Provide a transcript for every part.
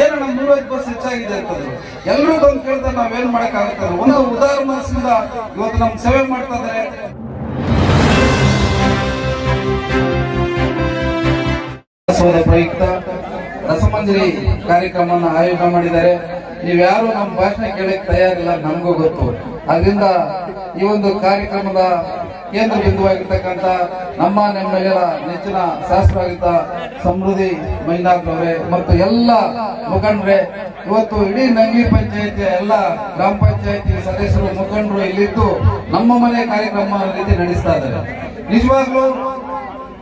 ಏನು ನಮ್ಮ 150 ಬಸ್ ಹೆಚ್ಚಾಗಿದೆ ಅಂತಂದ್ರೆ ಎಲ್ಲರೂ ಬಂದು ಕೇಳ್ತಾರೆ ನಾವೇನ್ ಮಾಡಕ್ಕಾಗುತ್ತೆ. ಒಂದು ಉದಾರ ಮನಸ್ಸಿಂದ ಇವತ್ತು ನಮ್ ಸೇವೆ ಮಾಡ್ತಾ ಇದ್ದಾರೆ. ಪ್ರಯುಕ್ತ ರಸಮಂಜರಿ ಕಾರ್ಯಕ್ರಮವನ್ನು ಆಯೋಜನೆ ಮಾಡಿದ್ದಾರೆ. ನೀವ್ಯಾರು ನಮ್ಮ ಭಾಷಣ ಕೇಳಕ್ ತಯಾರಿಲ್ಲ, ನಮಗೂ ಗೊತ್ತು. ಅದರಿಂದ ಈ ಒಂದು ಕಾರ್ಯಕ್ರಮದ ಕೇಂದ್ರ ಬಿಂದುವಾಗಿರ್ತಕ್ಕಂಥ ನಮ್ಮೆಲ್ಲರ ನೆಚ್ಚಿನ ಶಾಸಕರಾಗಿದ್ದ ಸಮೃದ್ಧಿ ಮೈನಾರ್ನವರೇ ಮತ್ತು ಎಲ್ಲ ಮುಖಂಡರೇ, ಇವತ್ತು ಇಡೀ ನಂಗ್ಲಿ ಪಂಚಾಯತಿಯ ಎಲ್ಲ ಗ್ರಾಮ ಪಂಚಾಯತಿ ಸದಸ್ಯರು ಮುಖಂಡರು ಇಲ್ಲಿದ್ದು ನಮ್ಮ ಮನೆ ಕಾರ್ಯಕ್ರಮ ರೀತಿ ನಡೆಸ್ತಾ ಇದ್ದಾರೆ. ನಿಜವಾಗ್ಲೂ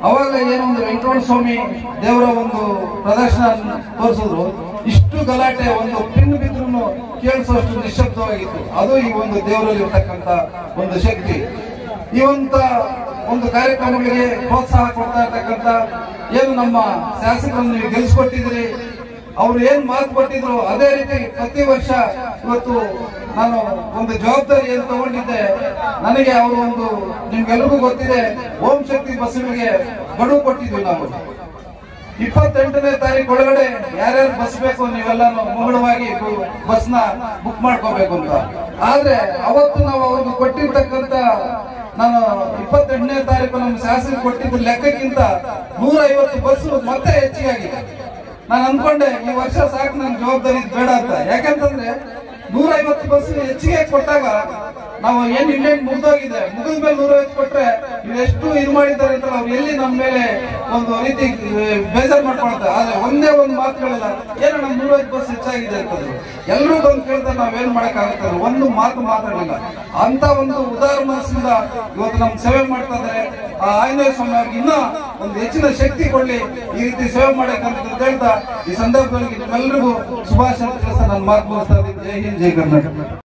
ಅವಾಗ ಏನೊಂದು ವೆಂಕಟರಮಣ ಸ್ವಾಮಿ ದೇವರ ಒಂದು ಪ್ರದರ್ಶನ ತೋರಿಸಿದ್ರು, ಇಷ್ಟು ಗಲಾಟೆ ಒಂದು ಪಿನ್ ಬಿದ್ರು ಕೇಳಿಸುವಷ್ಟು ನಿಶ್ಶಬ್ದವಾಗಿತ್ತು. ಅದು ಈ ಒಂದು ದೇವರಲ್ಲಿ ಇರ್ತಕ್ಕಂಥ ಒಂದು ಶಕ್ತಿ. ಈ ಒಂದು ಕಾರ್ಯಕ್ರಮಗಳಿಗೆ ಪ್ರೋತ್ಸಾಹ ಕೊಡ್ತಾ ಇರ್ತಕ್ಕಂಥ ಏನು ನಮ್ಮ ಶಾಸಕರನ್ನು ನೀವು ಗೆಲ್ಲಿಸ್ಕೊಟ್ಟಿದ್ರಿ, ಅವ್ರು ಏನ್ ಮಾತು ಕೊಟ್ಟಿದ್ರು ಅದೇ ರೀತಿ ಪ್ರತಿ ವರ್ಷ ಇವತ್ತು ನಾನು ಒಂದು ಜವಾಬ್ದಾರಿ ಏನು ತಗೊಂಡಿದ್ದೆ. ನನಗೆ ಅವರು ಒಂದು ನಿಮ್ಗೆಲ್ಲರಿಗೂ ಗೊತ್ತಿದೆ, ಓಂ ಶಕ್ತಿ ಬಸ್ಗಳಿಗೆ ಗಡುವು ಕೊಟ್ಟಿದ್ವಿ ನಾವು. 28ನೇ ತಾರೀಕು ಒಳಗಡೆ ಯಾರ್ಯಾರು ಬಸ್ ಬೇಕು ನೀವೆಲ್ಲ ಮುಗುಳವಾಗಿ ಬಸ್ನ ಬುಕ್ ಮಾಡ್ಕೋಬೇಕು ಅಂತ. ಆದ್ರೆ ಅವತ್ತು ನಾವು ಅವ್ರಿಗೆ ಕೊಟ್ಟಿರ್ತಕ್ಕಂಥ ನಾನು 28ನೇ ತಾರೀಕು ನಮ್ಮ ಶಾಸಕ ಕೊಟ್ಟಿದ್ದ ಲೆಕ್ಕಕ್ಕಿಂತ 150 ಬಸ್ ಮತ್ತೆ ಹೆಚ್ಚಿಗೆ ಆಗಿದೆ. ನಾನು ಅನ್ಕೊಂಡೆ ಈ ವರ್ಷ ಸಾಕು ನನ್ ಜವಾಬ್ದಾರಿ ಬೇಡ ಅಂತ. ಯಾಕಂತಂದ್ರೆ 150 ಬಸ್ ಹೆಚ್ಚಿಗೆ ಕೊಟ್ಟಾಗ ನಾವು ಏನ್ ಇಂಡಿಯನ್ ಮುಗಿದೋಗಿದೆ, ಮುಗಿದ ಮೇಲೆ 150 ಕೊಟ್ರೆ ಎಷ್ಟು ಇದು ಮಾಡಿದ್ದಾರೆ ಅಂತ ಅವ್ರು ಎಲ್ಲಿ ನಮ್ಮ ಮೇಲೆ ಒಂದು ರೀತಿ ಬೇಜಾರು ಮಾಡ್ಕೊಳ್ತಾರೆ. ಆದ್ರೆ ಒಂದೇ ಒಂದು ಮಾತುಗಳಿಲ್ಲ, ಏನೋ ನಮ್ 150 ಬಸ್ ಹೆಚ್ಚಾಗಿದೆ ಅಂತಂದ್ರು ಎಲ್ಲರೂ ಬಂದು ಕೇಳ್ತಾರೆ ನಾವೇನ್ ಮಾಡಕ್ಕಾಗುತ್ತೆ. ಒಂದು ಮಾತು ಮಾತಾಡಲಿಲ್ಲ. ಅಂತ ಒಂದು ಉದಾರ ಮನಸ್ಸಿಂದ ಇವತ್ತು ನಮ್ ಸೇವೆ ಮಾಡ್ತಾ ಇದ್ದಾರೆ. ಆ ಆಂಜನೇಯ ಸ್ವಾಮಿ ಅವ್ರಿಗೆ ಇನ್ನೂ ಒಂದು ಹೆಚ್ಚಿನ ಶಕ್ತಿ ಕೊಡ್ಲಿ ಈ ರೀತಿ ಸೇವೆ ಮಾಡಕ್ಕಂತ ಹೇಳ್ತಾ ಈ ಸಂದರ್ಭದಲ್ಲಿ ನಿಮ್ಮೆಲ್ಲರಿಗೂ ಶುಭಾಶಯ ತಿಳಿಸ ನಾನು ಮಾತು ಮುಗಿಸ್ತಾ ಇದ್ದೀನಿ. ಜೈ ಹಿಂದ್, ಜೈ ಕರ್ನಾಟಕ.